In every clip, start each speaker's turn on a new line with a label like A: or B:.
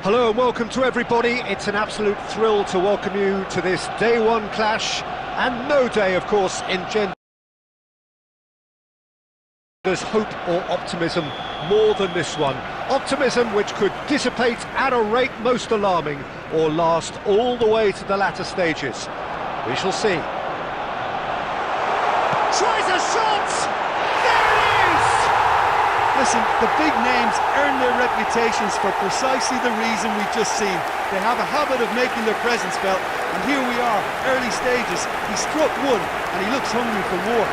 A: Hello and welcome to everybody. It's an absolute thrill to welcome you to this day one clash, and no day, of course, engenders hope or optimism more than this one. Optimism which could dissipate at a rate most alarming or last all the way to the latter stages. We shall see. Tries a shot! There it is!
B: Listen, the big names earn their reputations for precisely the reason we've just seen. They have a habit of making their presence felt, and here we are, early stages. He struck one, and he looks hungry for more.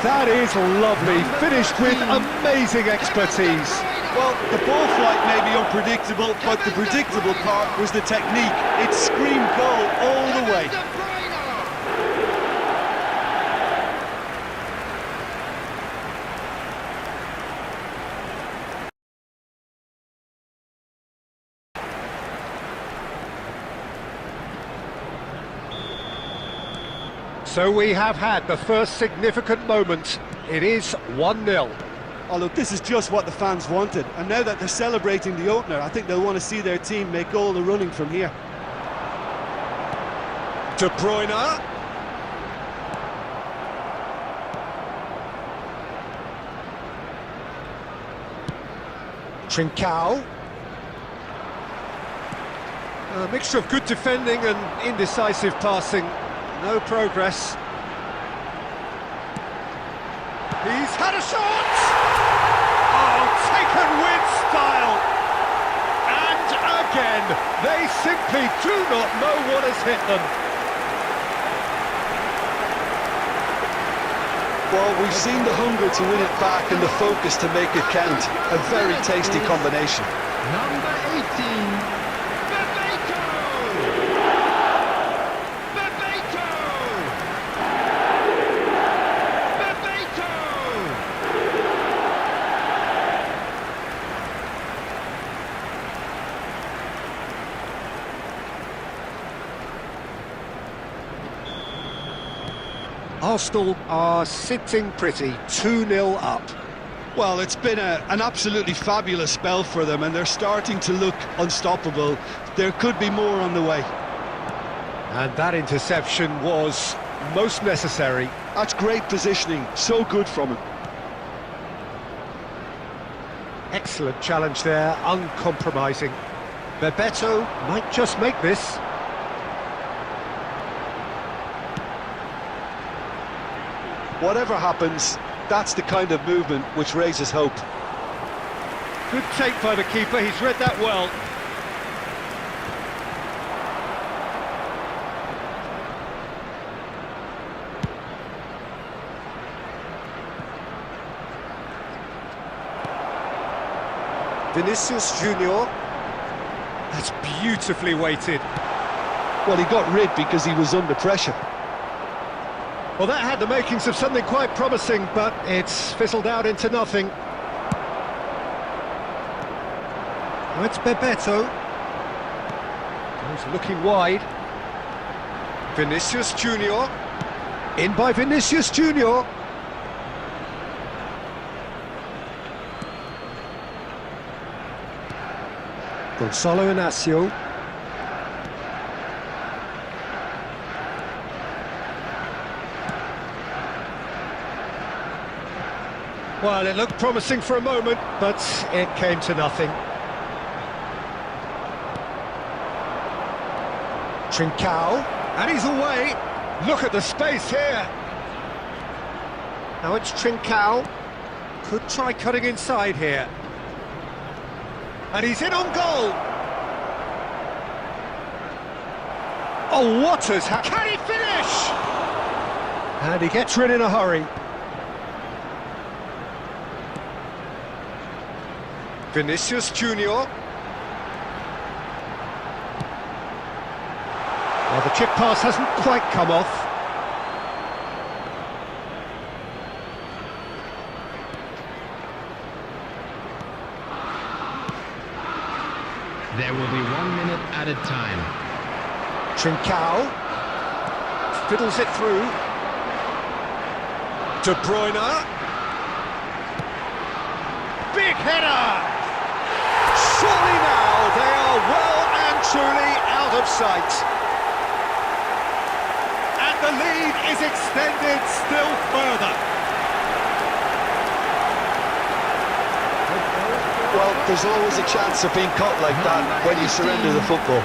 A: That is lovely, finished with amazing expertise.
B: Well, the ball flight may be unpredictable, but the predictable part was the technique. It screamed goal all the way.
A: So we have had the first significant moment. It is 1-0.
B: Oh look, this is just what the fans wanted, and now that they're celebrating the opener, I think they'll want to see their team make all the running from here.
A: De Bruyne. Trincao. A mixture of good defending and indecisive passing. No progress. He's had a shot! Oh, taken with style! And again, they simply do not know what has hit them.
B: Well, we've seen the hunger to win it back and the focus to make it count. A very tasty combination.
C: Number 18.
A: Arsenal are sitting pretty, 2-0 up.
B: Well, it's been an absolutely fabulous spell for them, and they're starting to look unstoppable. There could be more on the way.
A: And that interception was most necessary.
B: That's great positioning, so good from him.
A: Excellent challenge there, uncompromising. Bebeto might just make this.
B: Whatever happens, that's the kind of movement which raises hope.
A: Good take by the keeper, he's read that well. Vinicius Junior. That's beautifully weighted.
B: Well, he got rid because he was under pressure.
A: Well, that had the makings of something quite promising, but it's fizzled out into nothing. Now it's Bebeto. He's looking wide. Vinicius Junior. In by Vinicius Junior. Gonzalo Inacio. Well, it looked promising for a moment, but it came to nothing. Trincao, and he's away. Look at the space here. Now it's Trincao. Could try cutting inside here. And he's in on goal. Oh, what has happened? Can he finish? And he gets rid in a hurry. Vinicius Junior. Well, the chip pass hasn't quite come off.
C: There will be 1 minute at a time.
A: Trincao fiddles it through. De Bruyne. big header! Surely now they are well and truly out of sight. And the lead is extended still further.
B: Well, there's always a chance of being caught like that when you surrender the football.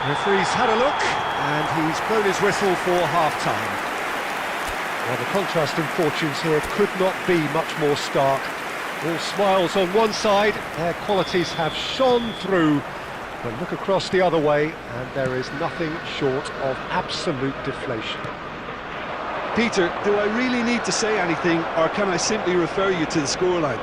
A: Referee's had a look, and he's blown his whistle for half-time. Well, the contrast in fortunes here could not be much more stark. All smiles on one side, their qualities have shone through, but look across the other way, and there is nothing short of absolute deflation.
B: Peter, do I really need to say anything, or can I simply refer you to the scoreline?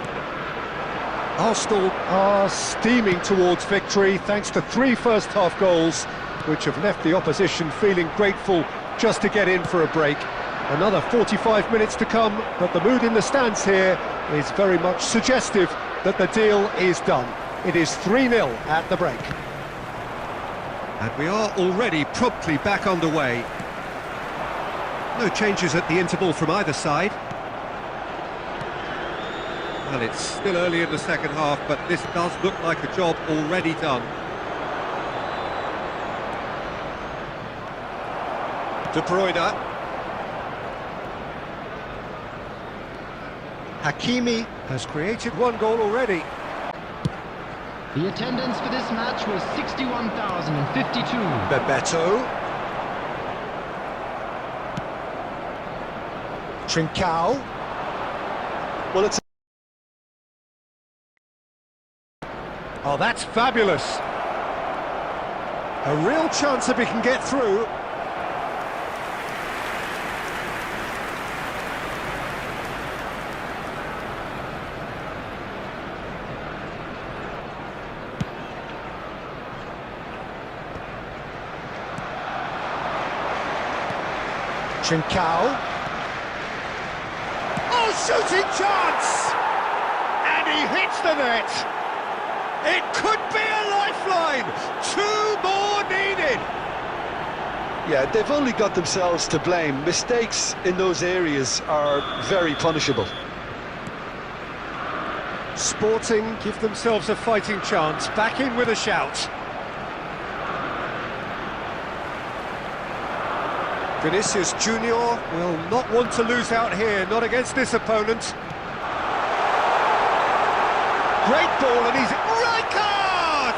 A: Arsenal are steaming towards victory thanks to 3 first-half goals, which have left the opposition feeling grateful just to get in for a break. Another 45 minutes to come, but the mood in the stands here is very much suggestive that the deal is done. It is 3-0 at the break. And we are already promptly back underway. No changes at the interval from either side. Well, it's still early in the second half, but this does look like a job already done. De Bruyne. Hakimi has created 1 goal already.
C: The attendance for this match was 61,052.
A: Bebeto. Trincao.
B: Well, it's...
A: Oh, that's fabulous. A real chance if he can get through. Trincao. Oh, shooting chance! And he hits the net. It could be a lifeline. 2 more needed.
B: Yeah, they've only got themselves to blame. Mistakes in those areas are very punishable.
A: Sporting give themselves a fighting chance. Back in with a shout. Vinicius Junior will not want to lose out here, not against this opponent. Great ball, and he's right card!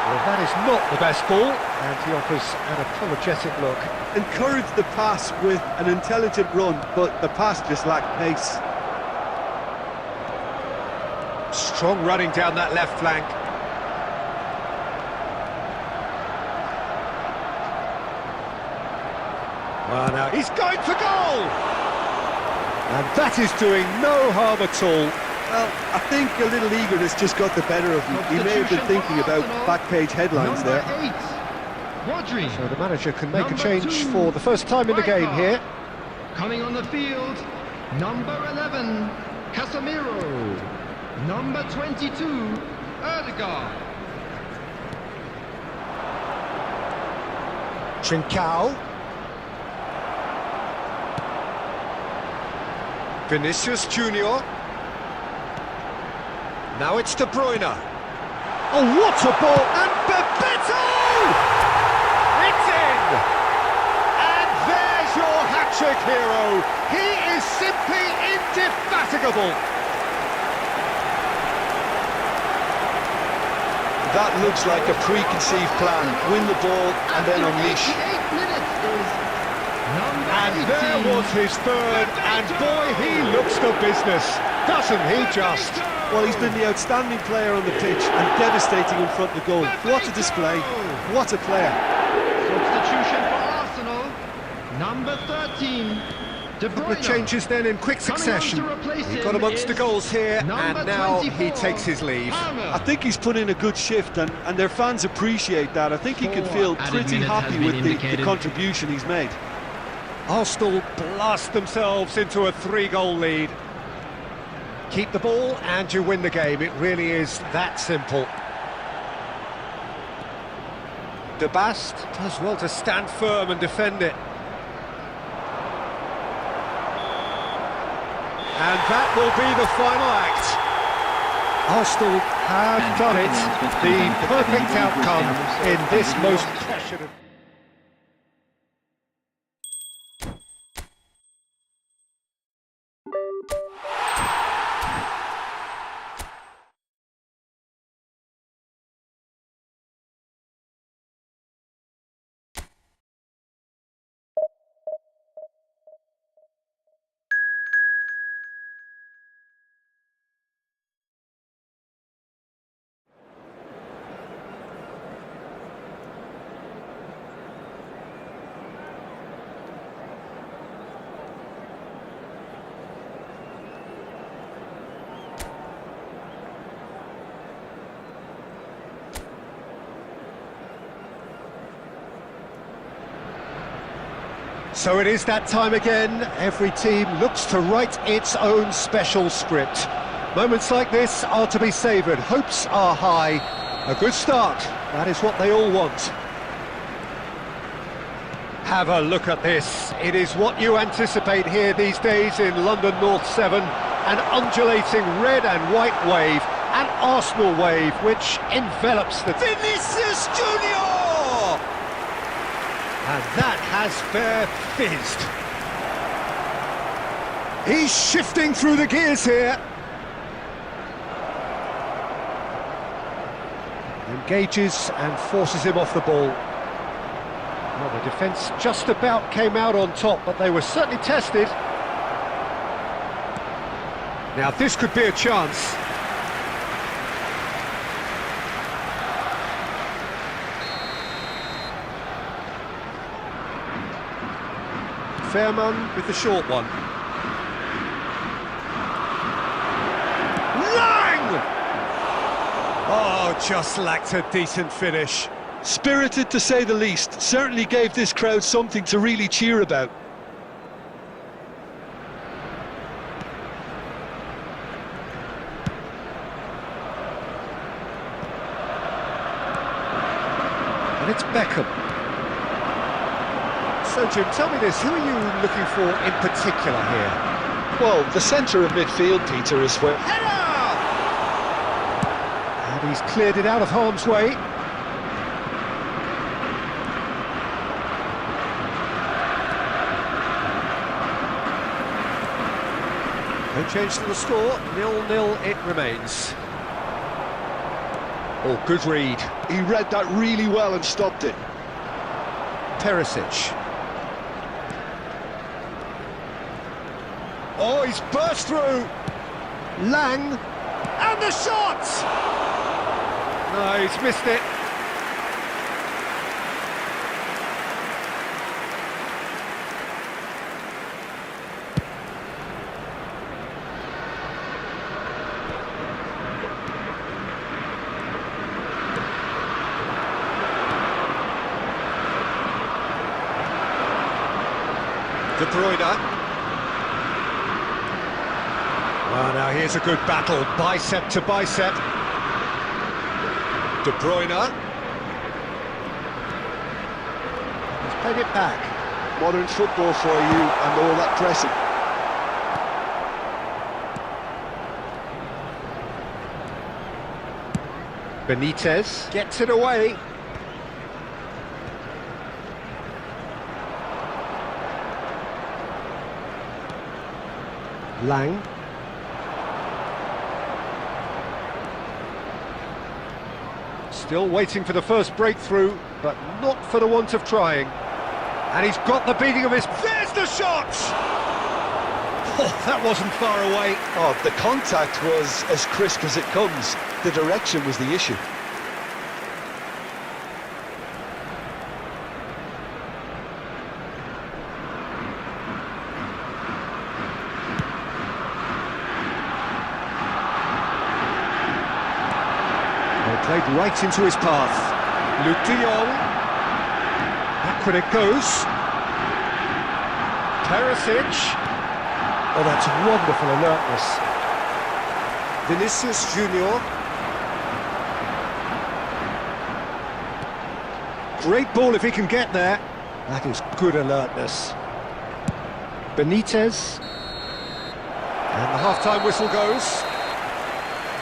A: Well, that is not the best ball, and he offers an apologetic look.
B: Encouraged the pass with an intelligent run, but the pass just lacked pace.
A: Strong running down that left flank. Well, now he's going for goal! And that is doing no harm at all.
B: Well, I think a little eagerness just got the better of him. He may have been thinking about back-page headlines there.
A: So the manager can make a change for the first time in the game here.
C: Coming on the field, number 11, Casemiro. Number 22, Erdegaard.
A: Trincao. Vinicius Junior. Now it's De Bruyne. Oh, what a ball! And Bebeto! It's in! And there's your hat-trick hero. He is simply indefatigable.
B: That looks like a preconceived plan. Win the ball and then unleash.
A: And there was his third, and boy, he looks the business, doesn't he just?
B: Well, he's been the outstanding player on the pitch and devastating in front of goal. What a display, what a player.
C: Substitution for Arsenal. Number 13. De
A: Couple of
C: Bruyne.
A: changes then in quick
C: Coming on
A: succession.
C: to replace
A: He
C: him
A: got amongst the
C: is
A: goals here, and
C: number
A: now he
C: 24,
A: takes his leave.
B: I think he's put in a good shift, and their fans appreciate that. I think he can feel
C: Added
B: pretty
C: minutes
B: happy
C: has
B: with
C: been
B: the
C: indicated.
B: contribution he's made.
A: Arsenal blast themselves into a 3-goal lead. Keep the ball and you win the game. It really is that simple. De Bast does well to stand firm and defend it. And that will be the final act. Arsenal have done it. The perfect outcome in this most passionate... So it is that time again. Every team looks to write its own special script. Moments like this are to be savoured. Hopes are high. A good start. That is what they all want. Have a look at this. It is what you anticipate here these days in London North 7. An undulating red and white wave. An Arsenal wave which envelops the... Vinicius Junior! And that has fair fizzed. He's shifting through the gears here. Engages and forces him off the ball. Well, the defence just about came out on top, but they were certainly tested. Now this could be a chance. Fairman with the short one. Lang! Oh, just lacked a decent finish.
B: Spirited to say the least, certainly gave this crowd something to really cheer about.
A: And it's Beckham. So Jim, tell me this, who are you looking for in particular here?
B: Well, the centre of midfield, Peter, is where...
A: And he's cleared it out of harm's way. No change to the score, 0-0 it remains. Oh, good read.
B: He read that really well and stopped it.
A: Perisic. Oh, he's burst through. Lang. And the shot! No, he's missed it. De Bruyne. Well, now here's a good battle, bicep to bicep. De Bruyne. He's played it back.
B: Modern football for you and all that pressing.
A: Benitez gets it away. Lang. Still waiting for the first breakthrough, but not for the want of trying. And he's got the beating of his... There's the shot! Oh, that wasn't far away.
B: Oh, the contact was as crisp as it comes. The direction was the issue.
A: Played right into his path. Luke de Jong. Backward it goes. Perisic. Oh, that's wonderful alertness. Vinicius Junior. Great ball if he can get there. That is good alertness. Benitez. And the half-time whistle goes.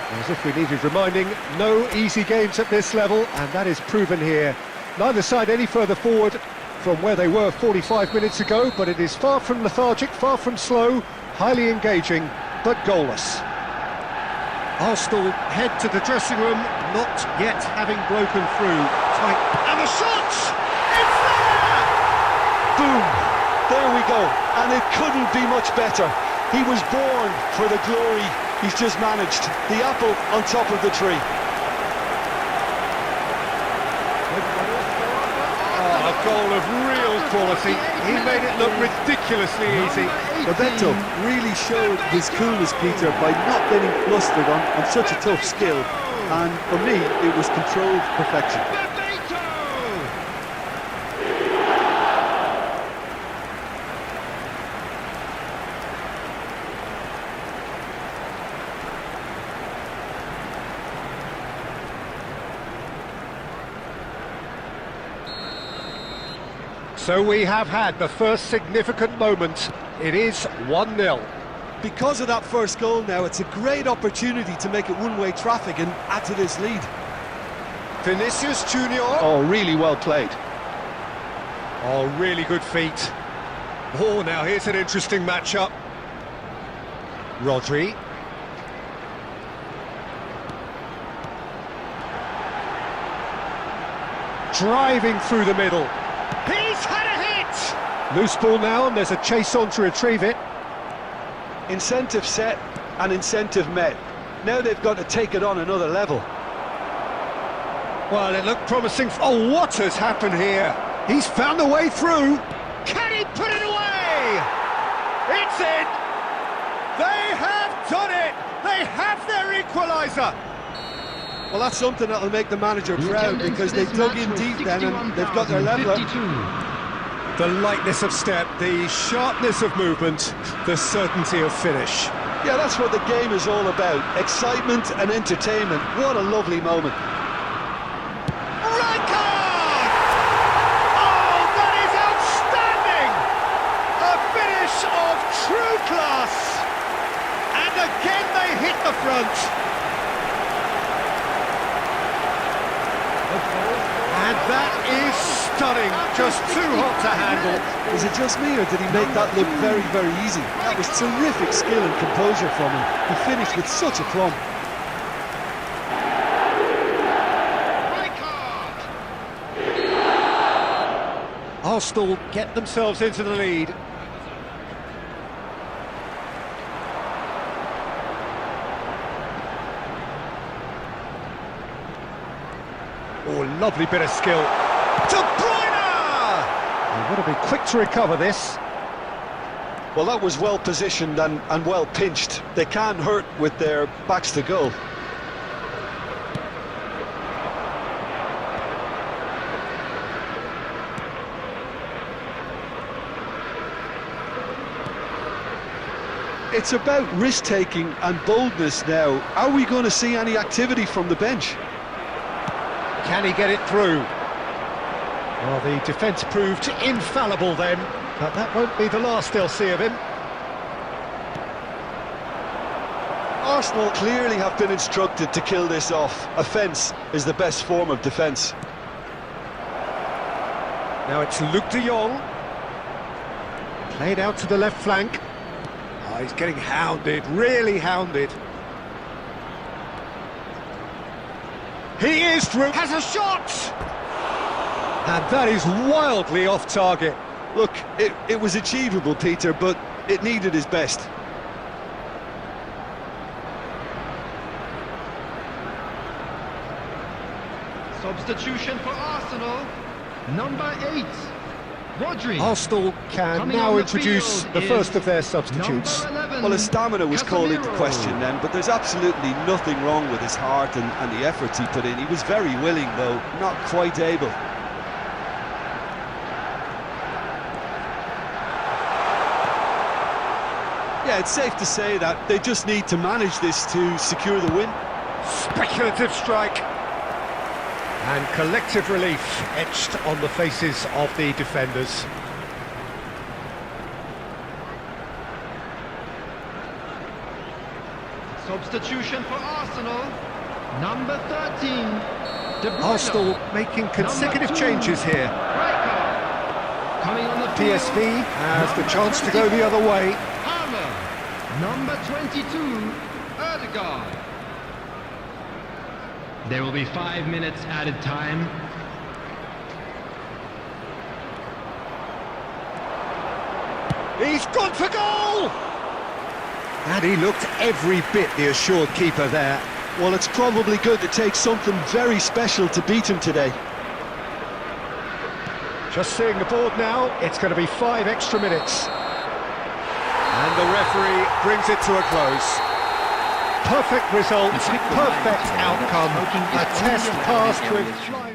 A: As if we needed reminding, no easy games at this level, and that is proven here. Neither side any further forward from where they were 45 minutes ago, but it is far from lethargic, far from slow, highly engaging, but goalless. Arsenal head to the dressing room, not yet having broken through. Tight, and the shot! It's there!
B: Boom! There we go, and it couldn't be much better. He was born for the glory he's just managed. The apple on top of the tree.
A: Oh, a goal of real quality. He made it look ridiculously easy.
B: Roberto really showed his coolness, Peter, by not getting flustered on such a tough skill. And for me, it was controlled perfection.
A: So we have had the first significant moment. It is 1-0.
B: Because of that first goal now, it's a great opportunity to make it one-way traffic and add to this lead.
A: Vinicius Junior.
B: Oh, really well played.
A: Oh, really good feet. Oh, now here's an interesting matchup. Rodri. Driving through the middle. He's had a hit! Loose ball now, and there's a chase on to retrieve it.
B: Incentive set and incentive met. Now they've got to take it on another level.
A: Well, it looked promising. Oh, what has happened here? He's found a way through. Can he put it away? It's in! They have done it! They have their equaliser!
B: Well, that's something that'll make the manager proud, because they dug in deep then and they've got their leveller.
A: The lightness of step, the sharpness of movement, the certainty of finish.
B: Yeah, that's what the game is all about. Excitement and entertainment. What a lovely moment.
A: Right card! Oh, that is outstanding! A finish of true class! And again they hit the front. And that is stunning, just too hot to handle.
B: Is it just me, or did he make that look very, very easy? That was terrific skill and composure from him. He finished with such a plumb.
A: Arsenal get themselves into the lead. Oh, lovely bit of skill. De Bruyne! They've got to be quick to recover this.
B: Well, that was well positioned and well pinched. They can't hurt with their backs to goal. It's about risk-taking and boldness now. Are we going to see any activity from the bench?
A: Can he get it through? Well, the defence proved infallible then, but that won't be the last they'll see of him.
B: Arsenal clearly have been instructed to kill this off. Offence is the best form of defence.
A: Now it's Luke de Jong. Played out to the left flank. Oh, he's getting hounded, really hounded. He is through, has a shot! And that is wildly off target.
B: Look, it was achievable, Peter, but it needed his best.
C: Substitution for Arsenal, number 8. Rodri.
A: Arsenal can
C: Coming
A: now
C: on the
A: introduce
C: field
A: the
C: is
A: first of their substitutes.
C: Number 11,
B: Well, his stamina was called into
C: Casemiro.
B: question then, but there's absolutely nothing wrong with his heart and the efforts he put in. He was very willing, though, not quite able. Yeah, it's safe to say that they just need to manage this to secure the win.
A: Speculative strike. And collective relief etched on the faces of the defenders.
C: Substitution for Arsenal. Number 13. De Bruyne.
A: Arsenal making consecutive
C: Number 2,
A: changes here.
C: Rijkaard. Coming on the field.
A: PSV has the
C: Number
A: chance to go the other way.
C: Hamer. Number 22. Ødegaard. There will be 5 minutes added time.
A: He's gone for goal! And he looked every bit the assured keeper there.
B: Well, it's probably good to take something very special to beat him today.
A: Just seeing the board now, it's going to be 5 extra minutes. And the referee brings it to a close. Perfect result, perfect outcome, a test passed with flying.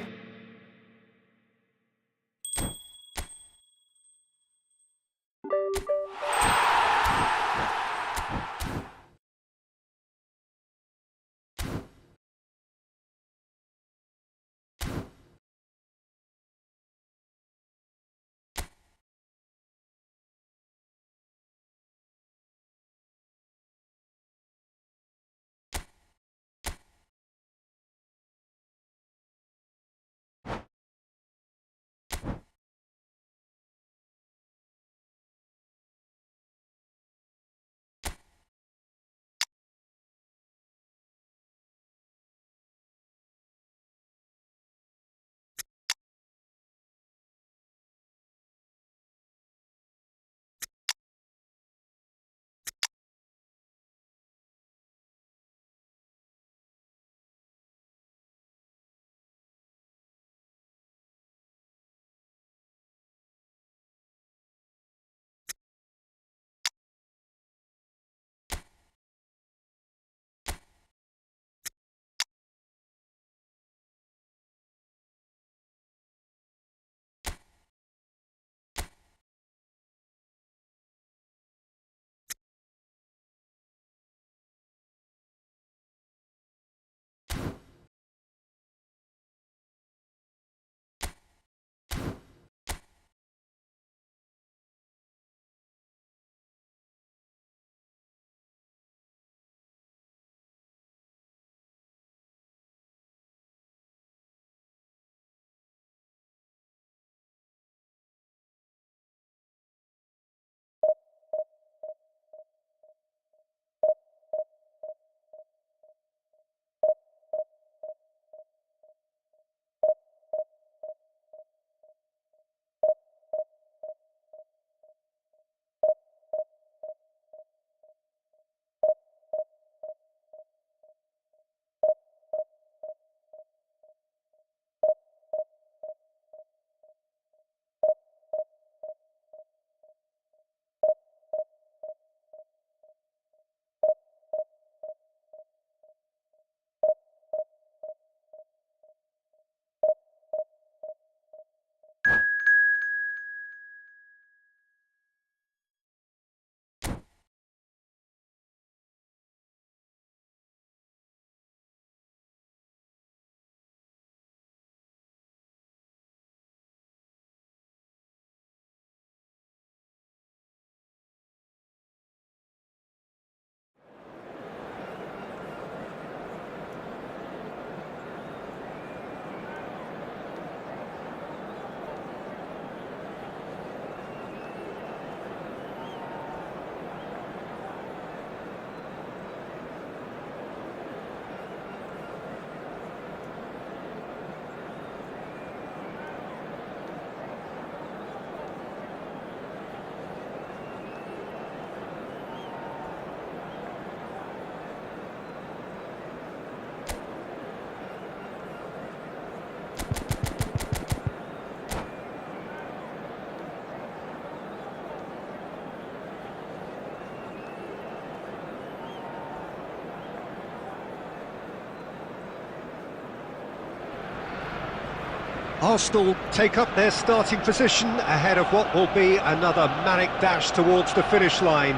A: Arsenal take up their starting position ahead of what will be another manic dash towards the finish line.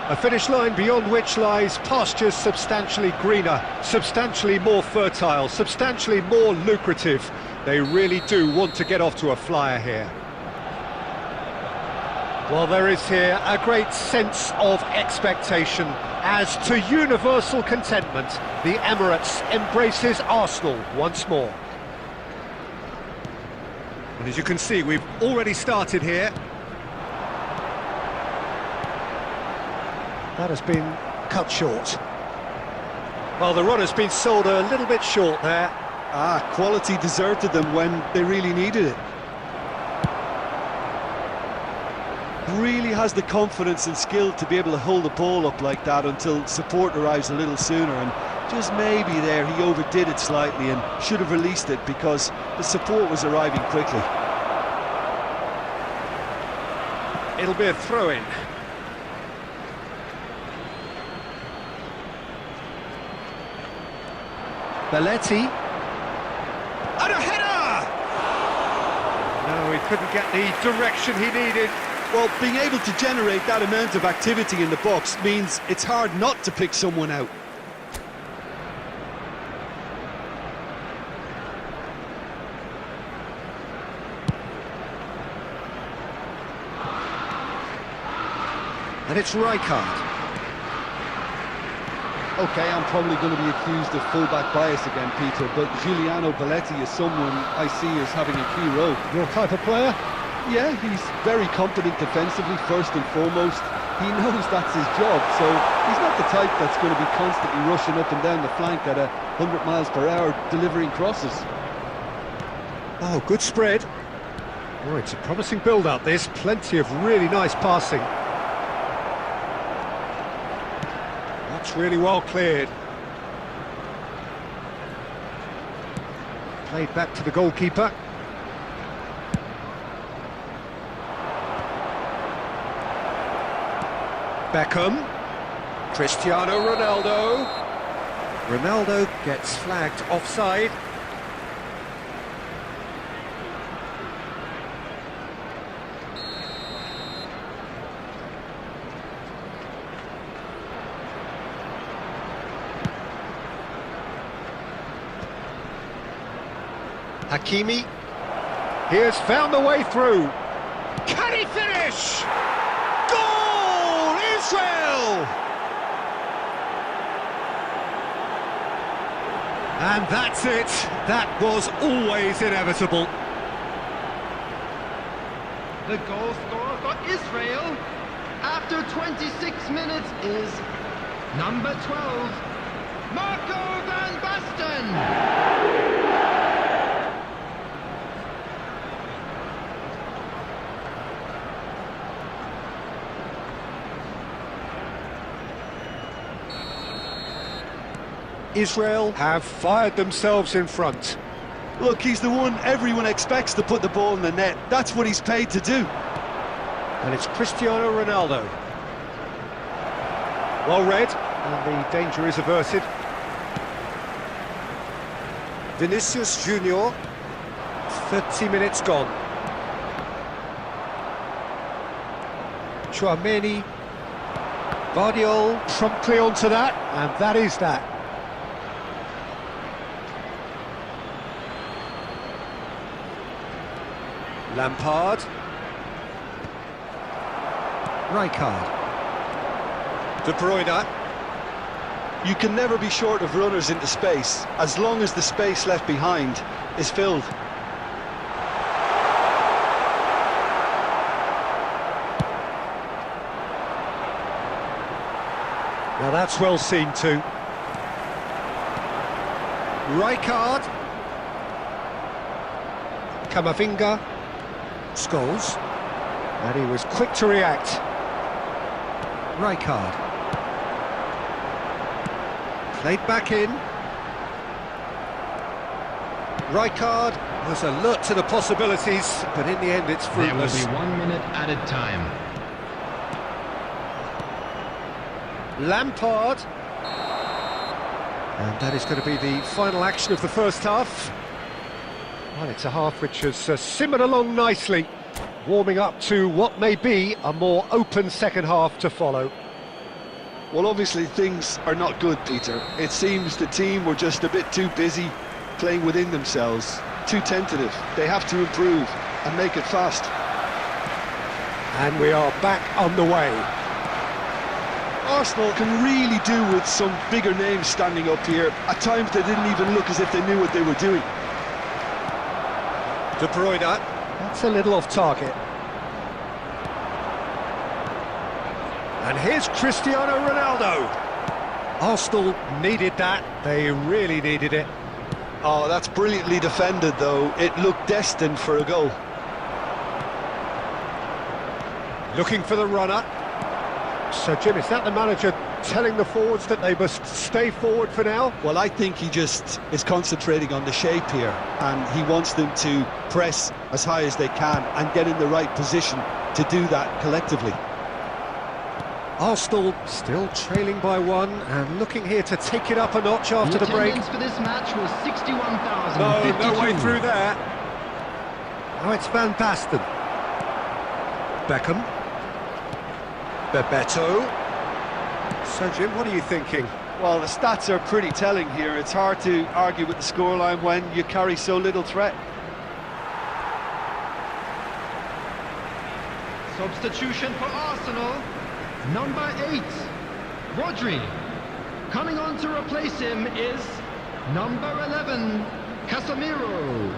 A: A finish line beyond which lies pastures substantially greener, substantially more fertile, substantially more lucrative. They really do want to get off to a flyer here. Well, there is here a great sense of expectation as, to universal contentment, the Emirates embraces Arsenal once more. And as you can see, we've already started here. That has been cut short. Well, the run has been sold a little bit short there.
B: Quality deserted them when they really needed it. Really has the confidence and skill to be able to hold the ball up like that until support arrives a little sooner, and just maybe there he overdid it slightly and should have released it because the support was arriving quickly.
A: It'll be a throw-in. Belletti. And a header! No, he couldn't get the direction he needed.
B: Well, being able to generate that amount of activity in the box means it's hard not to pick someone out.
A: And it's Rijkaard.
D: Okay, I'm probably going to be accused of fullback bias again, Peter, but Giuliano Belletti is someone I see as having a key role.
A: Your type of player?
D: Yeah, he's very competent defensively, first and foremost. He knows that's his job, so he's not the type that's going to be constantly rushing up and down the flank at 100 miles per hour, delivering crosses.
A: Oh, good spread. Oh, it's a promising build-up, this. Plenty of really nice passing. That's really well cleared. Played back to the goalkeeper. Beckham. Cristiano Ronaldo. Ronaldo gets flagged offside. Hakimi. He has found the way through. Can he finish? Goal! Israel! And that's it. That was always inevitable.
E: The goal scorer for Israel after 26 minutes is number 12, Marco van Basten.
A: Israel have fired themselves in front.
B: Look, he's the one everyone expects to put the ball in the net. That's what he's paid to do.
A: And it's Cristiano Ronaldo. Well read, and the danger is averted. Vinicius Junior, 30 minutes gone. Chouameni, Guardiola promptly onto that, and that is that. Lampard. Rijkaard. De Bruyne.
B: You can never be short of runners into space, as long as the space left behind is filled.
A: Now that's well seen too. Rijkaard. Camavinga. Scholes. And he was quick to react. Rijkaard. Played back in. Rijkaard was alert to the possibilities, but in the end it's fruitless.
C: There will be 1 minute at a time.
A: Lampard. And that is going to be the final action of the first half. Well, it's a half which has simmered along nicely, warming up to what may be a more open second half to follow.
D: Well, obviously things are not good, Peter. It seems the team were just a bit too busy playing within themselves, too tentative. They have to improve and make it fast.
A: And we are back on the way.
D: Arsenal can really do with some bigger names standing up here. At times they didn't even look as if they knew what they were doing.
A: De Bruyne, that's a little off target. And here's Cristiano Ronaldo. Arsenal needed that, they really needed it.
D: Oh, that's brilliantly defended though. It looked destined for a goal.
A: Looking for the runner. So Jim, is that the manager telling the forwards that they must stay forward for now?
D: Well, I think he just is concentrating on the shape here, and he wants them to press as high as they can and get in the right position to do that collectively.
A: Arsenal still trailing by one and looking here to take it up a notch after the break.
E: Attendance for this match was 61,000.
A: No way through there. Now it's Van Basten. Beckham. Bebeto. So Jim, what are you thinking?
D: Well, the stats are pretty telling here. It's hard to argue with the scoreline when you carry so little threat.
E: Substitution for Arsenal. Number 8, Rodri. Coming on to replace him is number 11, Casemiro.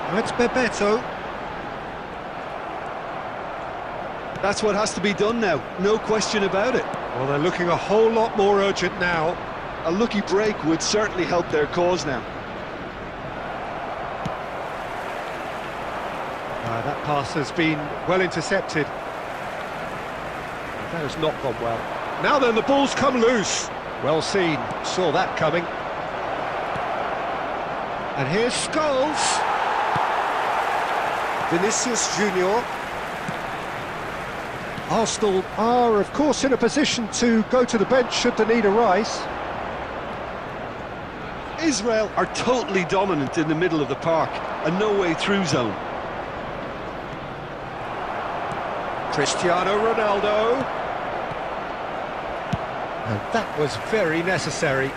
A: Now it's Bebeto.
D: That's what has to be done now, no question about it.
A: Well, they're looking a whole lot more urgent now.
D: A lucky break would certainly help their cause now.
A: That pass has been well intercepted. That has not gone well. Now then, the ball's come loose. Well seen, saw that coming. And here's Scholes. Vinicius Junior. Arsenal are, of course, in a position to go to the bench should the need arise.
D: Israel are totally dominant in the middle of the park, a no-way-through zone.
A: Cristiano Ronaldo. And that was very necessary.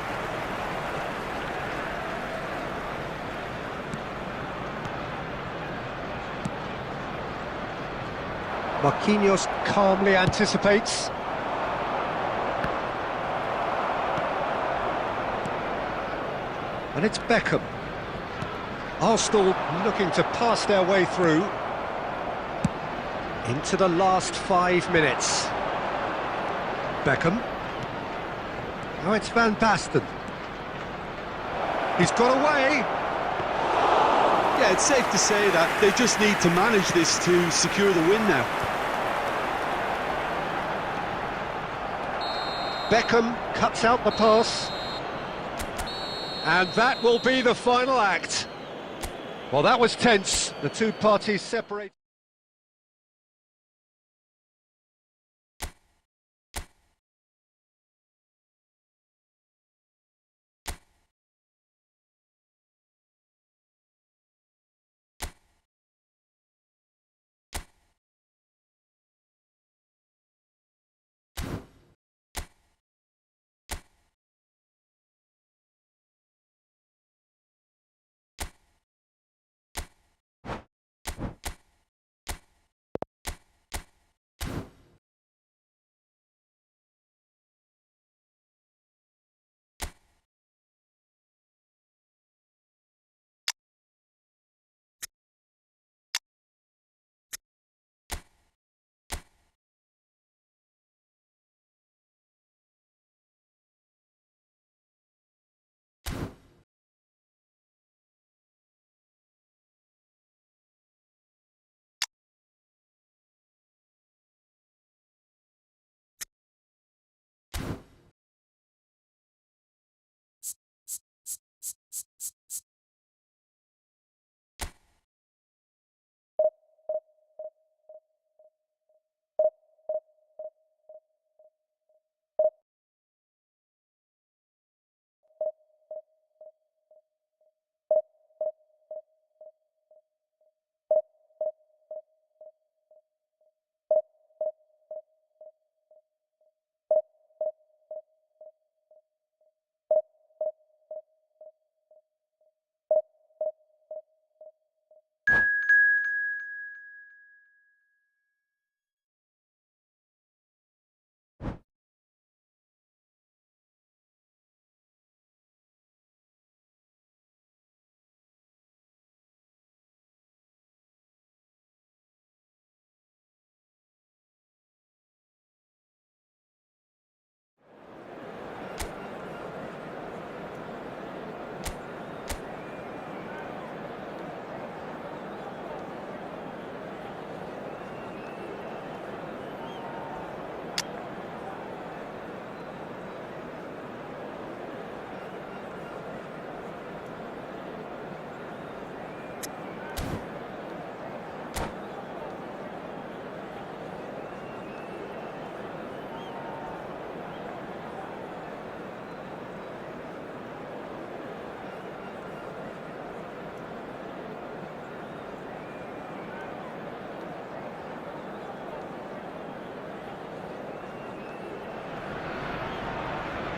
A: Marquinhos calmly anticipates. And it's Beckham. Arsenal looking to pass their way through into the last 5 minutes. Beckham. Now it's Van Basten. He's got away.
D: Yeah, it's safe to say that they just need to manage this to secure the win now.
A: Beckham cuts out the pass. And that will be the final act. Well, that was tense. The two parties separate.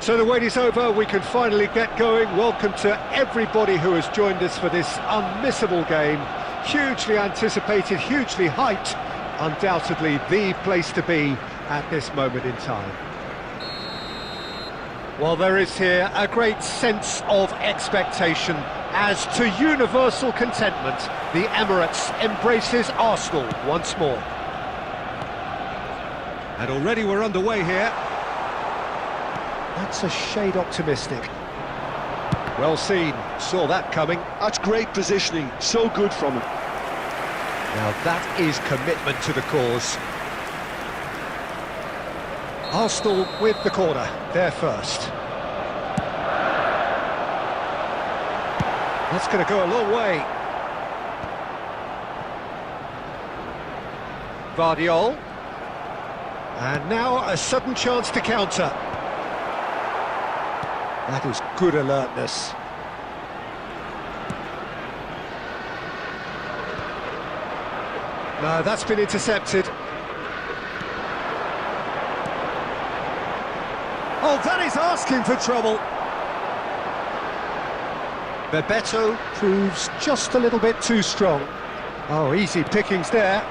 A: So the wait is over, we can finally get going. Welcome to everybody who has joined us for this unmissable game. Hugely anticipated, hugely hyped, undoubtedly the place to be at this moment in time. Well, there is here a great sense of expectation as to universal contentment. The Emirates embraces Arsenal once more. And already we're underway here. That's a shade optimistic. Well seen, saw that coming.
B: That's great positioning, so good from him.
A: Now that is commitment to the cause. Arsenal with the corner, they're first. That's going to go a long way. Vardiol. And now a sudden chance to counter. That is good alertness. No, that's been intercepted. Oh, that is asking for trouble. Bebeto proves just a little bit too strong. Oh, easy pickings there.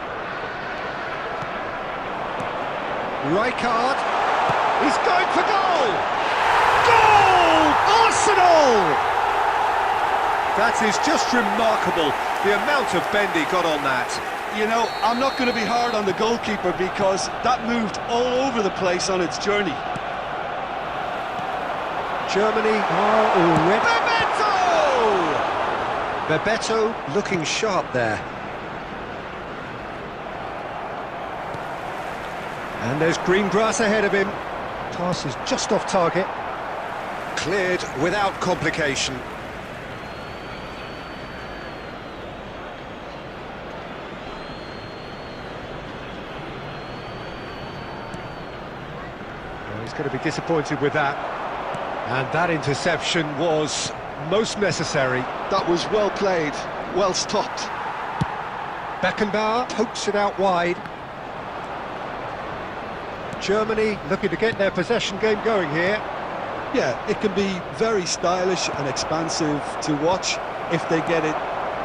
A: Rijkaard, he's going for goal! Goal! Arsenal! That is just remarkable, the amount of bend he got on that.
B: You know, I'm not going to be hard on the goalkeeper because that moved all over the place on its journey.
A: Germany are already... Bebeto looking sharp there. And there's green grass ahead of him. Pass is just off target. Cleared without complication. Well, he's going to be disappointed with that. And that interception was most necessary.
B: That was well played, well stopped.
A: Beckenbauer pokes it out wide. Germany looking to get their possession game going here.
B: Yeah, it can be very stylish and expansive to watch if they get it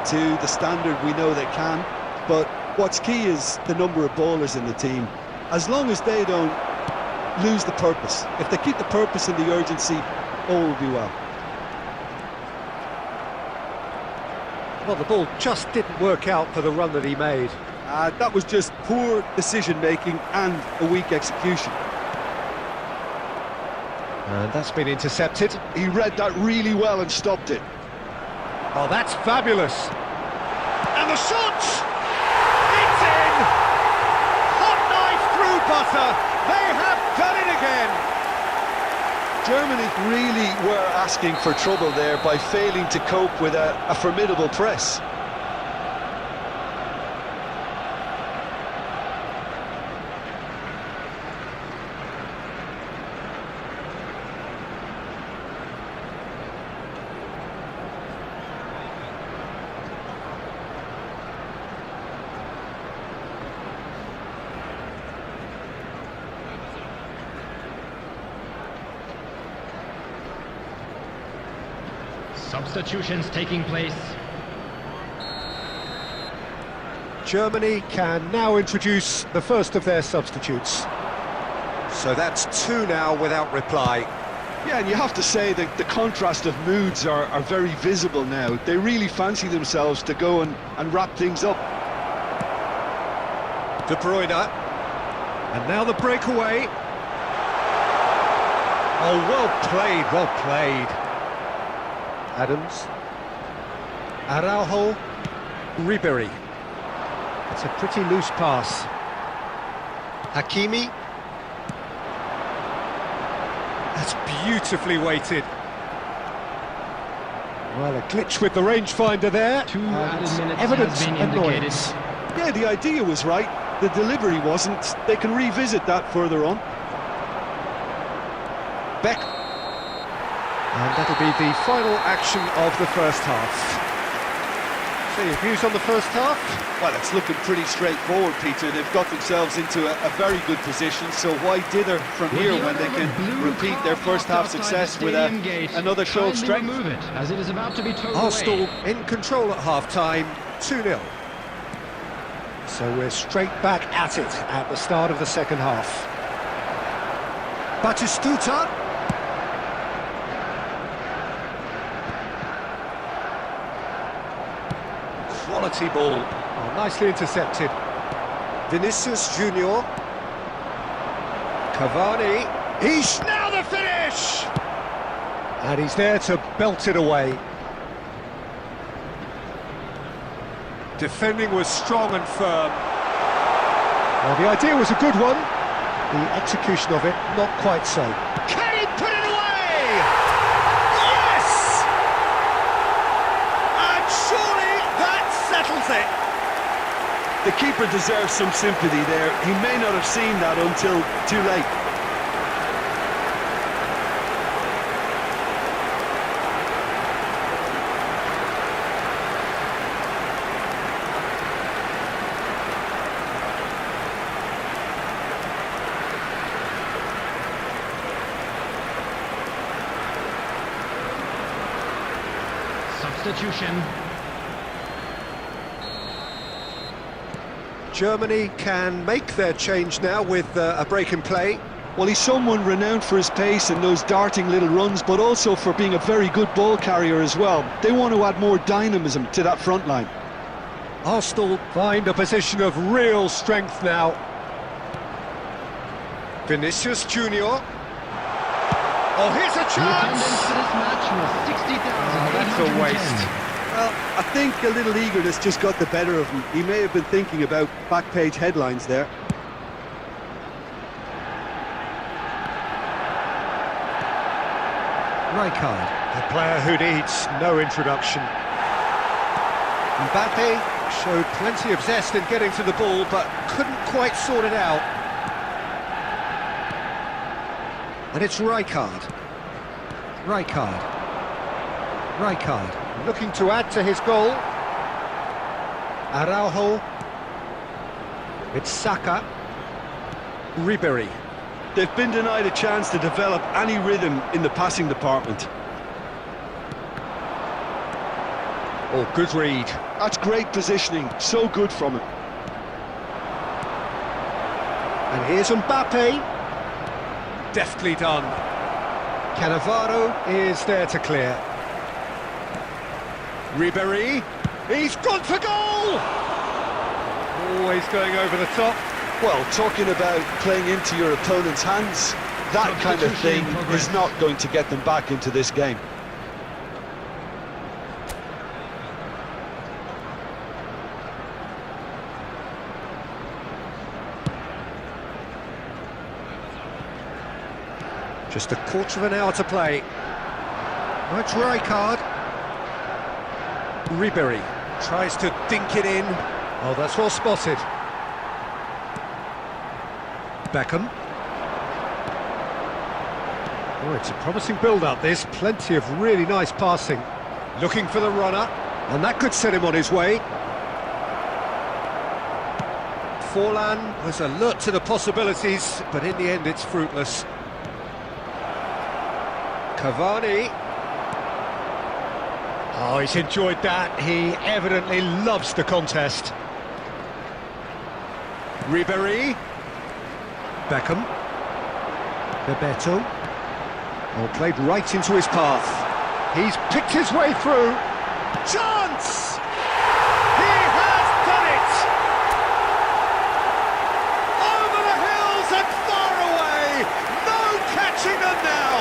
B: to the standard we know they can. But what's key is the number of ballers in the team. As long as they don't lose the purpose, if they keep the purpose and the urgency, all will be well.
A: Well, the ball just didn't work out for the run that he made.
B: That was just poor decision-making and a weak execution.
A: And that's been intercepted.
B: He read that really well and stopped it.
A: Oh, that's fabulous. And the shot! It's in! Hot knife through butter. They have done it again.
B: Germany really were asking for trouble there by failing to cope with a formidable press.
E: Substitutions taking place.
A: Germany can now introduce the first of their substitutes. So that's two now without reply.
B: Yeah, and you have to say that the contrast of moods are very visible now. They really fancy themselves to go and wrap things up.
A: De Bruyne. And now the breakaway. Oh, well played, well played. Adams, Araujo, Ribéry. It's a pretty loose pass. Hakimi. That's beautifully weighted. Well, a glitch with the rangefinder there.
C: 2 added minutes
A: Evidence
C: has been indicated.
A: annoyance.
B: Yeah, the idea was right. The delivery wasn't. They can revisit that further on.
A: Beck. And that'll be the final action of the first half. So your views on the first half?
B: Well, it's looking pretty straightforward, Peter. They've got themselves into a very good position, so why dither from here when they can repeat their first half success with another show of strength?
E: Remove it, as it is about to be towed
A: Arsenal
E: away.
A: in control at half-time, 2-0. So we're straight back at it at the start of the second half. Batistuta. Quality ball. Oh, nicely intercepted. Vinicius Junior. Cavani. He's now the finish! And he's there to belt it away. Defending was strong and firm. Well, the idea was a good one. The execution of it, not quite so. Can he put it away? Yes! And surely that settles it.
B: The keeper deserves some sympathy there. He may not have seen that until too late.
E: Substitution.
A: Germany can make their change now with a break in play.
B: Well, he's someone renowned for his pace and those darting little runs, but also for being a very good ball carrier as well. They want to add more dynamism to that front line.
A: Arsenal find a position of real strength now. Vinicius Junior. Oh, here's a
E: The attendance
A: chance!
E: for this match was 60,810.
A: that's a waste.
B: Well, I think a little eagerness just got the better of him. He may have been thinking about back-page headlines there.
A: Rijkaard, a player who needs no introduction. Mbappe showed plenty of zest in getting to the ball, but couldn't quite sort it out. And it's Rijkaard. Rijkaard, looking to add to his goal. Araujo. It's Saka. Ribéry.
B: They've been denied a chance to develop any rhythm in the passing department.
A: Oh, good read.
B: That's great positioning, so good from him.
A: And here's Mbappe. Deftly done. Cannavaro is there to clear. Ribéry. He's gone for goal! Always going over the top.
B: Well, talking about playing into your opponent's hands, that kind of thing is not going to get them back into this game.
A: Just a quarter of an hour to play. Oh, it's Rijkaard. Ribéry tries to dink it in. Oh, that's well spotted. Beckham. Oh, it's a promising build-up, this. Plenty of really nice passing. Looking for the runner, and that could set him on his way. Forlan was alert to the possibilities, but in the end it's fruitless. Cavani. Oh, he's enjoyed that. He evidently loves the contest. Ribéry. Beckham. Bebeto. Oh, played right into his path. He's picked his way through. Chance! He has done it! Over the hills and far away! No catching them now!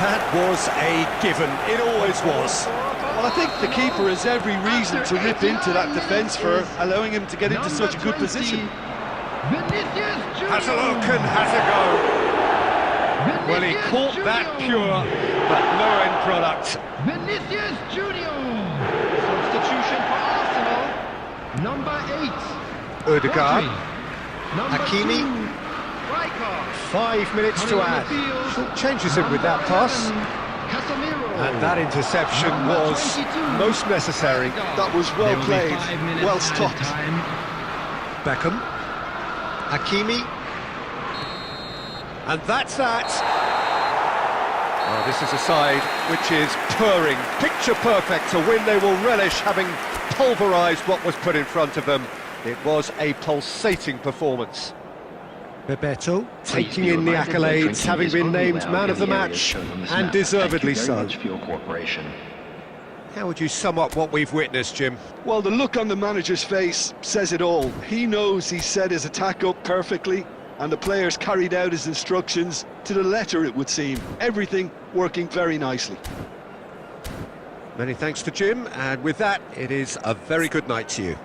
A: That was a given. It always was.
B: Well, I think the keeper has every reason to rip into that defence for allowing him to get into such a good position.
A: Has a look and has a go. Well, he caught that pure, but no end product.
E: Vinicius Junior. Substitution for Arsenal. Number 8.
A: Ødegaard.
E: Rodri. Number
A: Hakimi.
E: 2. Rijkaard.
A: 5 minutes to
E: Coming on
A: add.
E: the field.
A: Short changes him with that pass.
E: Casemiro.
A: And that interception
E: Number
A: was
E: 22.
A: most necessary.
B: That was
C: There
B: well
C: will be
B: played,
C: 5 minutes
B: well
C: added
B: stopped.
C: time.
A: Beckham. Hakimi. And that's that. Oh, this is a side which is purring, picture perfect, a win they will relish, having pulverised what was put in front of them. It was a pulsating performance. Bebeto taking in the accolades, having been named man of the match, and deservedly so. How would you sum up what we've witnessed, Jim?
B: Well, the look on the manager's face says it all. He knows he set his attack up perfectly, and the players carried out his instructions to the letter, it would seem. Everything working very nicely.
A: Many thanks to Jim, and with that, it is a very good night to you.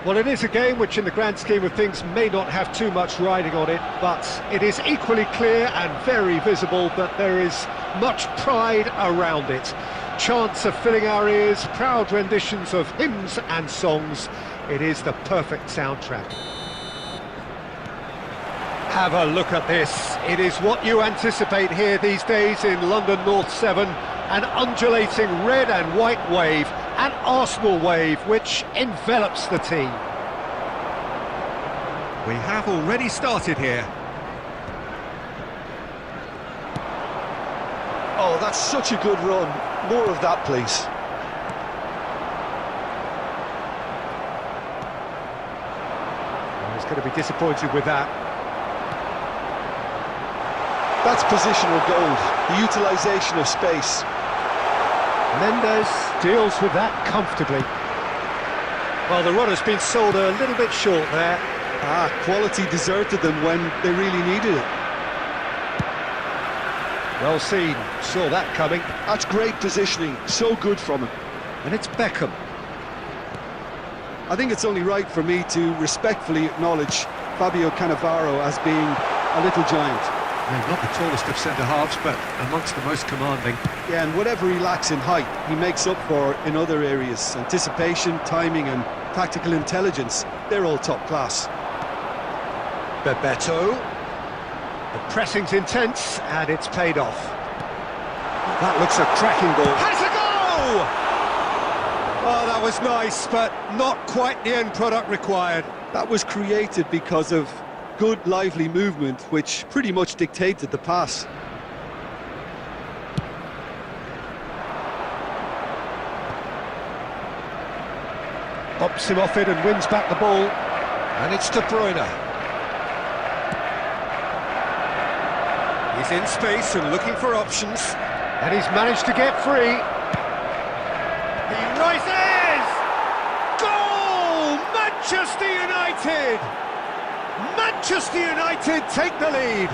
A: Well, it is a game which in the grand scheme of things may not have too much riding on it, but it is equally clear and very visible that there is much pride around it. Chants are filling our ears, proud renditions of hymns and songs. It is the perfect soundtrack. Have a look at this. It is what you anticipate here these days in London North 7, an undulating red and white wave, an Arsenal wave which envelops the team. We have already started here.
B: Oh, that's such a good run. More of that, please.
A: going to be disappointed with that.
D: That's positional gold, the utilisation of space.
A: Mendes deals with that comfortably. Well, the run has been sold a little bit short there.
D: Quality deserted them when they really needed it.
A: Well seen, saw that coming.
D: That's great positioning, so good from him.
A: And it's Beckham.
D: I think it's only right for me to respectfully acknowledge Fabio Cannavaro as being a little giant.
A: He's not the tallest of centre-halves, but amongst the most commanding.
D: Yeah, and whatever he lacks in height, he makes up for in other areas. Anticipation, timing and tactical intelligence, they're all top class.
A: Bebeto. The pressing's intense, and it's paid off. That looks a cracking ball. Has a goal! Oh, that was nice, but not quite the end product required.
D: That was created because of good, lively movement, which pretty much dictated the pass.
A: Bops him off it and wins back the ball. And it's De Bruyne. He's in space and looking for options. And he's managed to get free. He rises! Goal! Manchester United! Manchester United take the lead.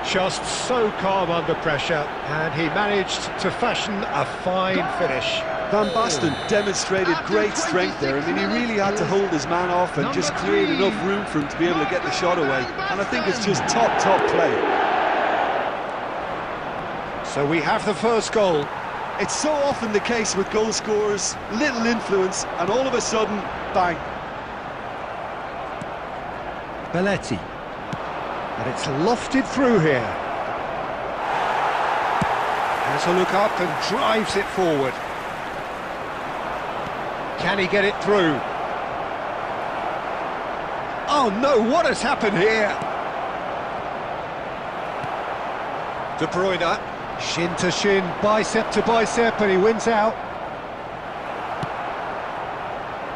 A: Just so calm under pressure, and he managed to fashion a fine finish.
D: Van Basten demonstrated great strength there. I mean, he really had to hold his man off and just create enough room for him to be able to get the shot away. And I think it's just top play.
A: So we have the first goal.
D: It's so often the case with goal scorers, little influence, and all of a sudden, bang.
A: Belletti. And it's lofted through here. Has a look up and drives it forward. Can he get it through? Oh no, what has happened here? De Bruyne, shin to shin, bicep to bicep, and he wins out.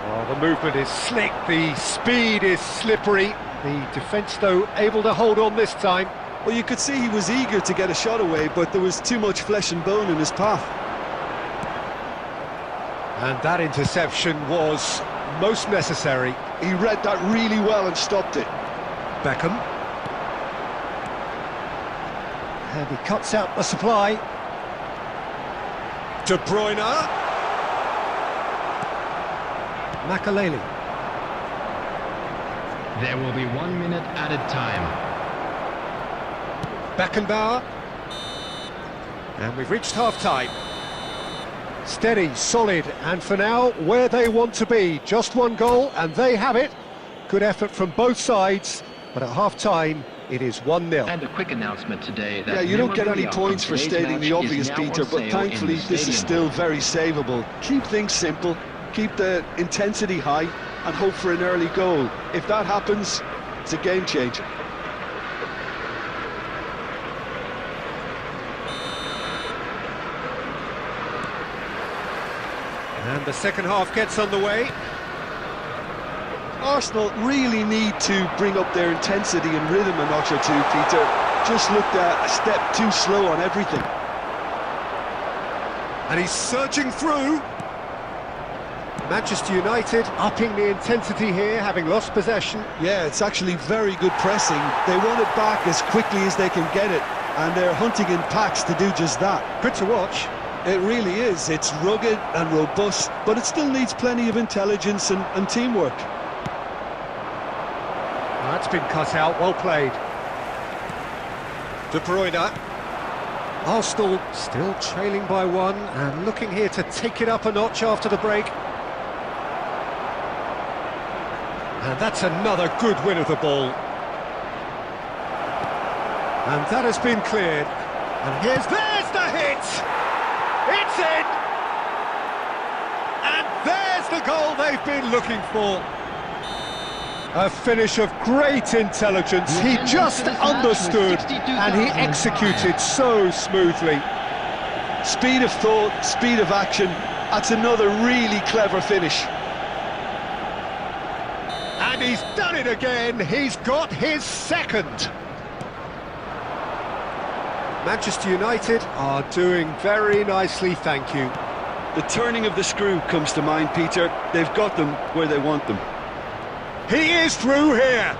A: Oh, the movement is slick, the speed is slippery. The defence, though, able to hold on this time.
D: Well, you could see he was eager to get a shot away, but there was too much flesh and bone in his path.
A: And that interception was most necessary.
D: He read that really well and stopped it.
A: Beckham. And he cuts out the supply. De Bruyne. Makaleli.
C: There will be 1 minute added time.
A: Beckenbauer. And we've reached half-time. Steady, solid, and for now, where they want to be. Just one goal, and they have it. Good effort from both sides, but at half-time, it is 1-0.
E: And a quick announcement today that
D: yeah, you don't get any points for stating the obvious, Peter, but thankfully this is still very savable. Keep things simple, keep the intensity high, and hope for an early goal. If that happens, it's a game changer.
A: And the second half gets underway.
D: Arsenal really need to bring up their intensity and rhythm a notch or two, Peter. Just looked a step too slow on everything.
A: And he's surging through. Manchester United upping the intensity here, having lost possession.
D: Yeah, it's actually very good pressing. They want it back as quickly as they can get it, and they're hunting in packs to do just that.
A: Good to watch.
D: It really is. It's rugged and robust, but it still needs plenty of intelligence and teamwork.
A: That's been cut out, well played. De Bruyne. Arsenal still trailing by one and looking here to take it up a notch after the break. And that's another good win of the ball. And that has been cleared. And there's the hit! It's in! And there's the goal they've been looking for. A finish of great intelligence. He just understood and he executed so smoothly.
D: Speed of thought, speed of action. That's another really clever finish.
A: And And he's done it again. He's got his second. Manchester United are doing very nicely, thank you.
D: The turning of the screw comes to mind, Peter. They've got them where they want them.
A: He is through here.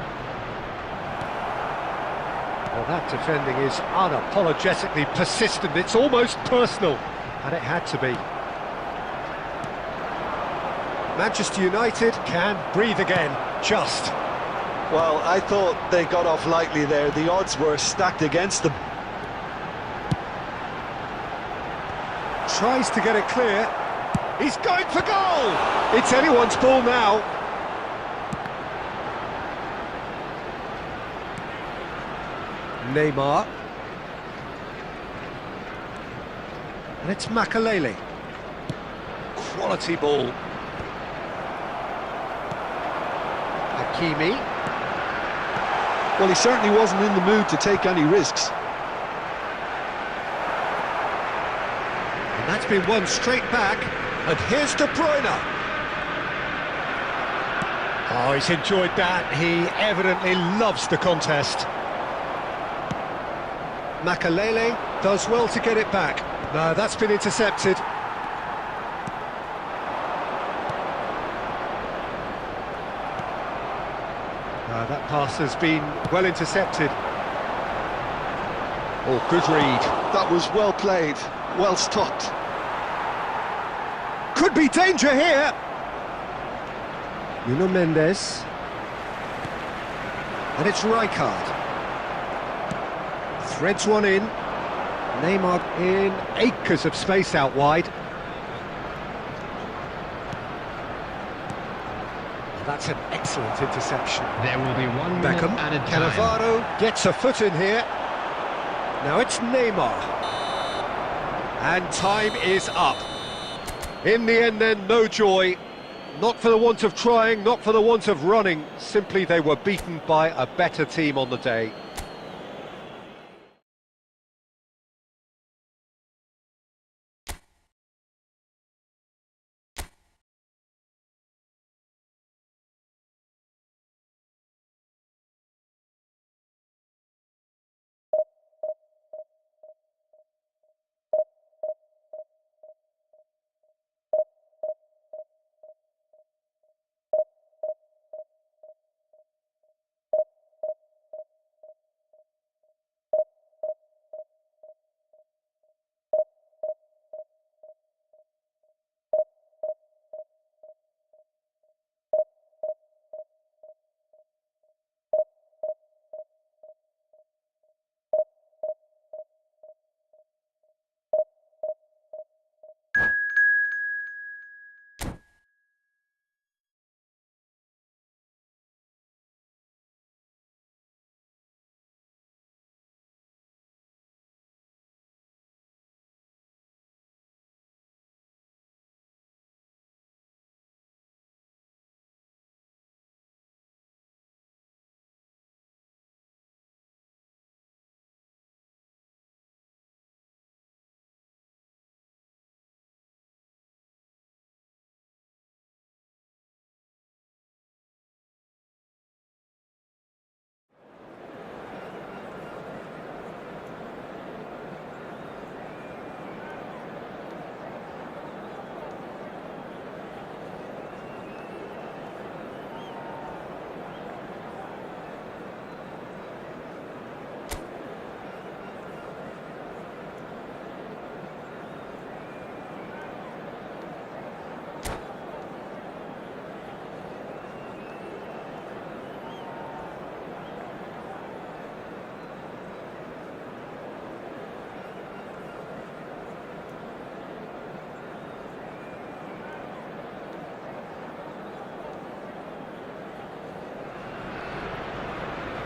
A: Well, that defending is unapologetically persistent. It's almost personal, and it had to be. Manchester United can breathe again, just.
D: Well, I thought they got off lightly there. The odds were stacked against them.
A: Tries to get it clear. He's going for goal! It's anyone's ball now. Neymar. And it's Makalele. Quality ball. Hakimi.
D: Well, he certainly wasn't in the mood to take any risks.
A: And that's been won straight back. And here's De Bruyne. Oh, he's enjoyed that. He evidently loves the contest. Makalele does well to get it back. No, that's been intercepted. That pass has been well intercepted. Oh, good read.
D: That was well played, well stopped.
A: Could be danger here. Nuno Mendes. And it's Rijkaard. Threads one in. Neymar in acres of space out wide. That's an excellent interception.
C: There will be 1 minute
A: Beckham,
C: added time.
A: Cannavaro gets a foot in here. Now it's Neymar. And time is up. In the end then, no joy. Not for the want of trying, not for the want of running. Simply they were beaten by a better team on the day.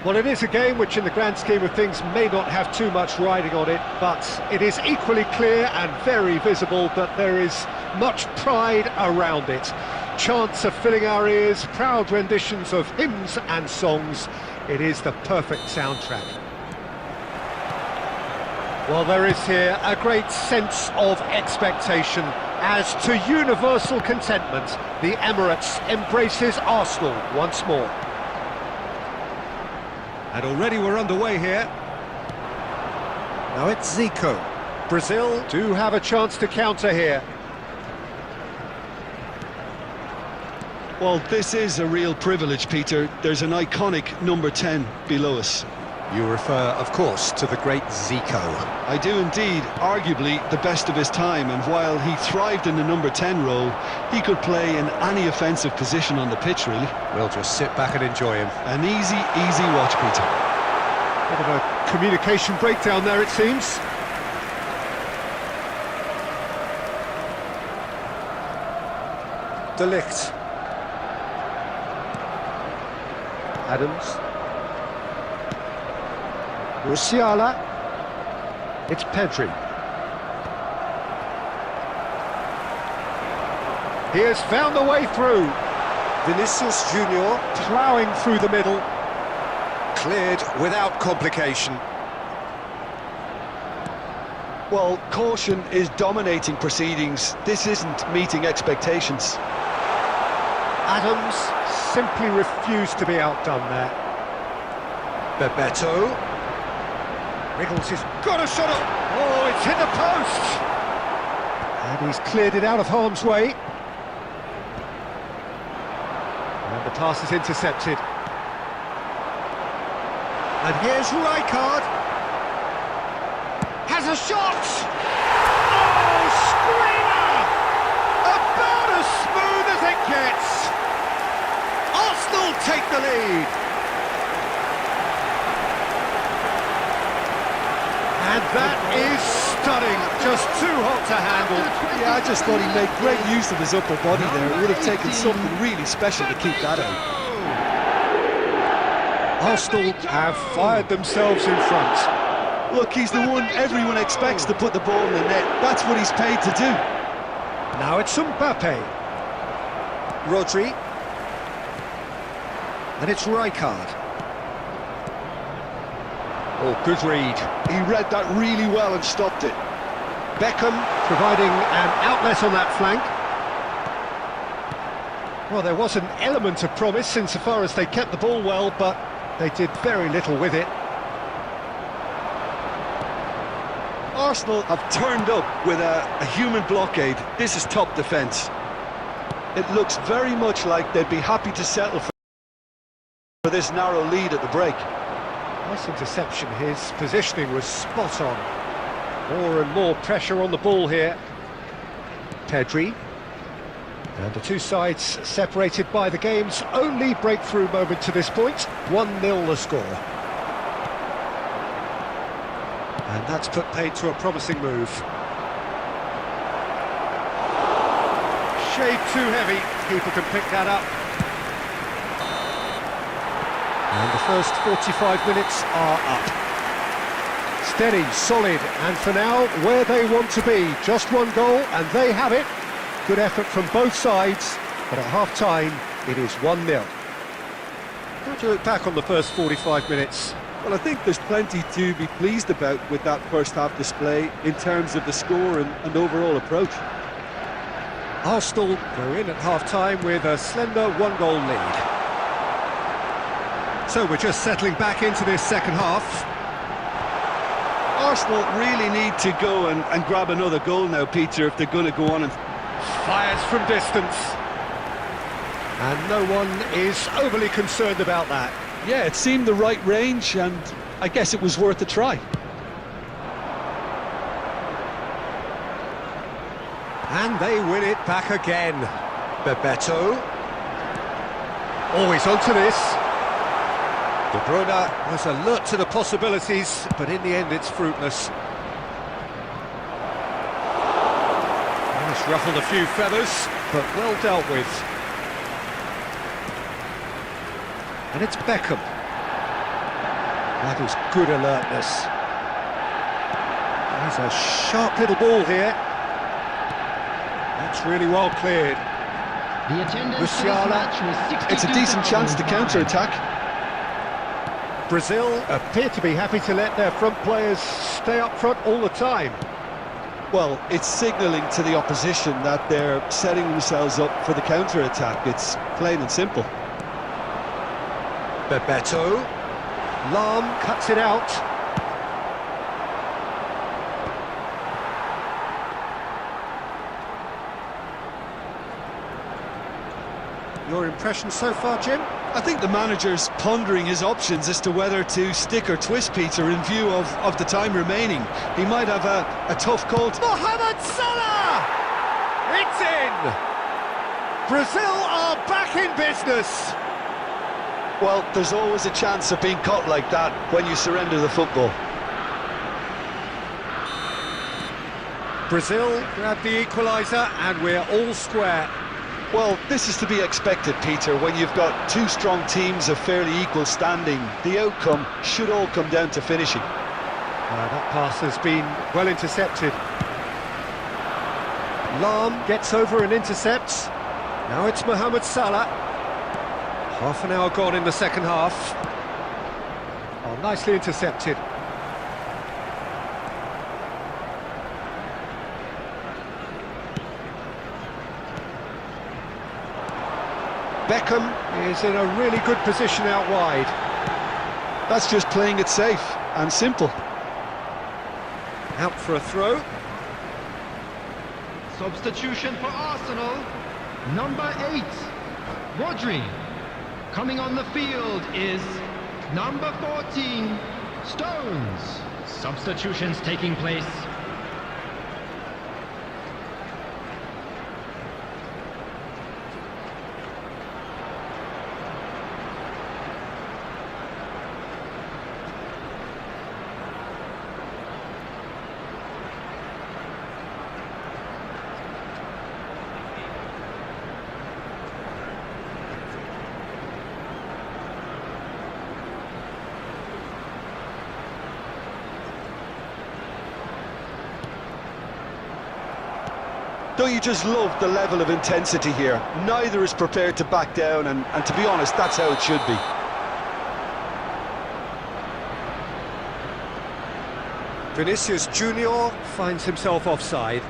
A: Well, it is a game which in the grand scheme of things may not have too much riding on it, but it is equally clear and very visible that there is much pride around it. Chants are filling our ears, proud renditions of hymns and songs. It is the perfect soundtrack. Well, there is here a great sense of expectation as to universal contentment, the Emirates embraces Arsenal once more. And already we're underway here. Now it's Zico. Brazil do have a chance to counter here.
B: Well, this is a real privilege, Peter. There's an iconic number 10 below us.
A: You refer, of course, to the great Zico.
B: I do indeed, arguably the best of his time, and while he thrived in the number 10 role, he could play in any offensive position on the pitch, really.
A: We'll just sit back and enjoy him.
B: An easy watch, Peter.
A: Bit of a communication breakdown there, it seems. De Ligt. Adams. Musiala. It's Pedri. He has found a way through. Vinicius Junior ploughing through the middle. Cleared without complication.
B: Well, caution is dominating proceedings. This isn't meeting expectations.
A: Adams simply refused to be outdone there. Bebeto. Wriggles has got a shot up. Oh, it's hit the post. And he's cleared it out of harm's way. And the pass is intercepted. And here's Rijkaard. Has a shot! Oh, screamer! About as smooth as it gets. Arsenal take the lead. And that is stunning. Just too hot to handle.
B: Yeah, I just thought he made great use of his upper body there. It would have taken something really special to keep that out.
A: Arsenal have fired themselves in front.
B: Look, he's the one everyone expects to put the ball in the net. That's what he's paid to do.
A: Now it's Mbappe. Rodri. And it's Rijkaard. Oh, good read.
B: He read that really well and stopped it.
A: Beckham providing an outlet on that flank. Well, there was an element of promise insofar as they kept the ball well, but they did very little with it.
B: Arsenal have turned up with a human blockade. This is top defence. It looks very much like they'd be happy to settle for this narrow lead at the break.
A: Nice interception. His positioning was spot on. More and more pressure on the ball here. Pedri. And the two sides separated by the game's only breakthrough moment to this point. 1-0 the score. And that's put paid to a promising move. Shade too heavy. Keeper can pick that up. And the first 45 minutes are up. Steady, solid, and for now, where they want to be. Just one goal, and they have it. Good effort from both sides, but at half-time, it is 1-0. How do you look back on the first 45 minutes?
D: Well, I think there's plenty to be pleased about with that first-half display in terms of the score and overall approach.
A: Arsenal go in at half-time with a slender one-goal lead. So we're just settling back into this second half.
B: Arsenal really need to go and grab another goal now, Peter, if they're going to go on and...
A: Fires from distance. And no one is overly concerned about that.
B: Yeah, it seemed the right range, and I guess it was worth a try.
A: And they win it back again. Bebeto. Always onto this. De Bruyne was alert to the possibilities, but in the end it's fruitless. It's ruffled a few feathers, but well dealt with. And it's Beckham. That is good alertness. There's a sharp little ball here. That's really well cleared.
E: The attendance for this match was
B: It's a decent chance to counter-attack.
A: Brazil appear to be happy to let their front players stay up front all the time.
B: Well, it's signalling to the opposition that they're setting themselves up for the counter-attack. It's plain and simple.
A: Bebeto. Lahm cuts it out. Your impression so far, Jim?
B: I think the manager's pondering his options as to whether to stick or twist Peter in view of the time remaining. He might have a tough call.
A: Mohamed Salah! It's in! Brazil are back in business!
B: Well, there's always a chance of being caught like that when you surrender the football.
A: Brazil grab the equaliser and we're all square.
B: Well, this is to be expected, Peter, when you've got two strong teams of fairly equal standing. The outcome should all come down to finishing.
A: That pass has been well intercepted. Lahm gets over and intercepts. Now it's Mohamed Salah. Half an hour gone in the second half. Oh, nicely intercepted. Beckham is in a really good position out wide.
B: That's just playing it safe and simple.
A: Out for a throw.
E: Substitution for Arsenal. Number 8, Rodri. Coming on the field is number 14, Stones. Substitutions taking place.
B: Don't you just love the level of intensity here? Neither is prepared to back down, and to be honest, that's how it should be.
A: Vinicius Junior finds himself offside.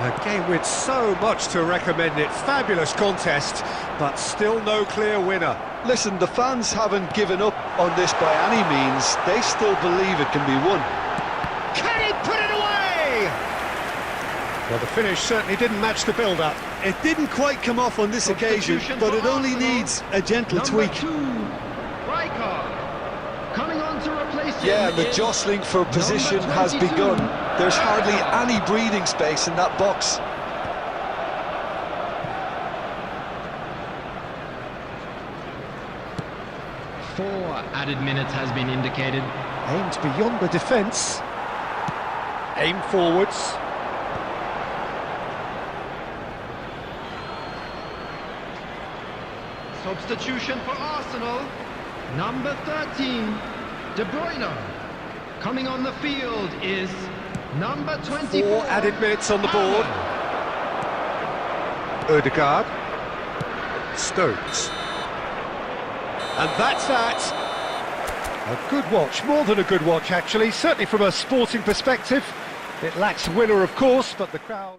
A: A game with so much to recommend it. Fabulous contest, but still no clear winner.
B: Listen, the fans haven't given up on this by any means. They still believe it can be won.
A: Can he put it away? Well, the finish certainly didn't match the build-up.
B: It didn't quite come off on this occasion, but it only needs a gentle tweak.
E: Coming on to replace him.
B: Yeah, the jostling for position has begun. There's hardly any breathing space in that box.
E: Four added minutes has been indicated.
A: Aimed beyond the defence. Aim forwards.
E: Substitution for Arsenal. Number 13, De Bruyne. Coming on the field is number 24.
A: 4 added minutes on the board. Odegaard. Stones. And that's that. A good watch, more than a good watch actually, certainly from a sporting perspective. It lacks winner of course, but the crowd...